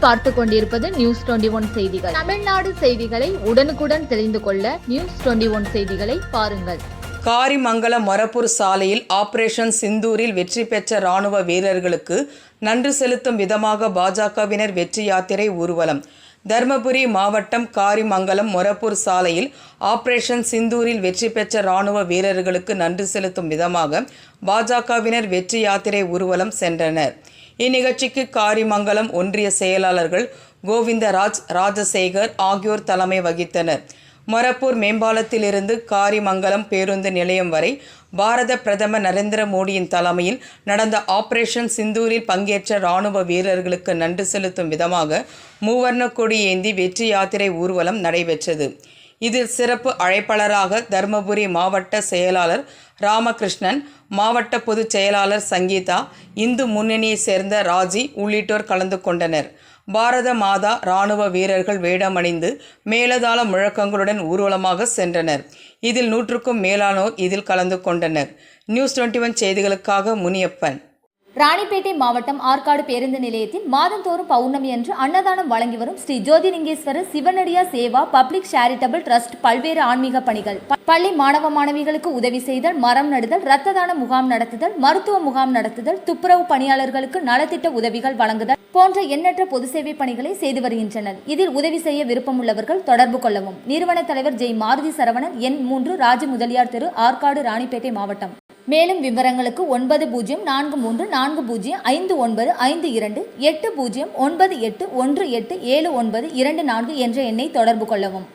நீங்கள் பார்த்து கொண்டிருப்பது நியூஸ் 21 செய்திகள். தமிழ்நாடு செய்திகளை உடனுக்குடன் தெரிந்து கொள்ள நியூஸ் 21 செய்திகளை பாருங்கள். காரிமங்கலம் மொரப்பூர் சாலையில் ஆபரேஷன் சிந்தூரில் வெற்றி பெற்ற ராணுவ வீரர்களுக்கு நன்றி செலுத்தும் விதமாக பாஜகவினர் வெற்றி யாத்திரை ஊர்வலம். தர்மபுரி மாவட்டம் காரிமங்கலம் மொரப்பூர் சாலையில் ஆபரேஷன் சிந்தூரில் வெற்றி பெற்ற ராணுவ வீரர்களுக்கு நன்றி செலுத்தும் விதமாக பாஜகவினர் வெற்றி யாத்திரை ஊர்வலம் சென்றனர். இந்நிகழ்ச்சிக்கு காரிமங்கலம் ஒன்றிய செயலாளர்கள் கோவிந்தராஜ், ராஜசேகர் ஆகியோர் தலைமை வகித்தனர். மொரப்பூர் மேம்பாலத்திலிருந்து காரிமங்கலம் பேருந்து நிலையம் வரை பாரத பிரதமர் நரேந்திர மோடியின் தலைமையில் நடந்த ஆபரேஷன் சிந்தூரில் பங்கேற்ற ராணுவ வீரர்களுக்கு நன்றி செலுத்தும் விதமாக மூவர்ண கொடி ஏந்தி வெற்றி யாத்திரை ஊர்வலம் நடைபெற்றது. இதில் சிறப்பு அழைப்பாளராக தர்மபுரி மாவட்ட செயலாளர் ராமகிருஷ்ணன், மாவட்ட பொதுச் செயலாளர் சங்கீதா, இந்து முன்னணியைச் சேர்ந்த ராஜி உள்ளிட்டோர் கலந்து கொண்டனர். பாரத மாதா ராணுவ வீரர்கள் வேடமணிந்து மேலதாள முழக்கங்களுடன் ஊர்வலமாக சென்றனர். இதில் 100க்கும் மேலானோர் இதில் கலந்து கொண்டனர். நியூஸ் 21 செய்திகளுக்காக முனியப்பன். ராணிப்பேட்டை மாவட்டம் ஆற்காடு பேருந்து நிலையத்தில் மாதந்தோறும் பௌர்ணமி அன்று அன்னதானம் வழங்கி வரும் Sri Jothilingeswarar சிவனடியா Seva public charitable trust பல்வேறு ஆன்மீக பணிகள். பள்ளி மாணவ மாணவிகளுக்கு உதவி செய்தல், மரம் நடுதல், இரத்த தான முகாம் நடத்துதல், மருத்துவ முகாம் நடத்துதல், துப்புரவு பணியாளர்களுக்கு நலத்திட்ட உதவிகள் வழங்குதல் போன்ற எண்ணற்ற பொது சேவை பணிகளை செய்து வருகின்றனர். இதில் உதவி செய்ய விருப்பமுள்ளவர்கள் தொடர்பு கொள்ளவும். நிறுவன தலைவர் ஜெய் மாருதி சரவணன், எண் 3, ராஜ முதலியார் தெரு, ஆற்காடு, ராணிப்பேட்டை மாவட்டம். மேலும் விவரங்களுக்கு 9040405952 809818187924 என்ற எண்ணை தொடர்பு கொள்ளவும்.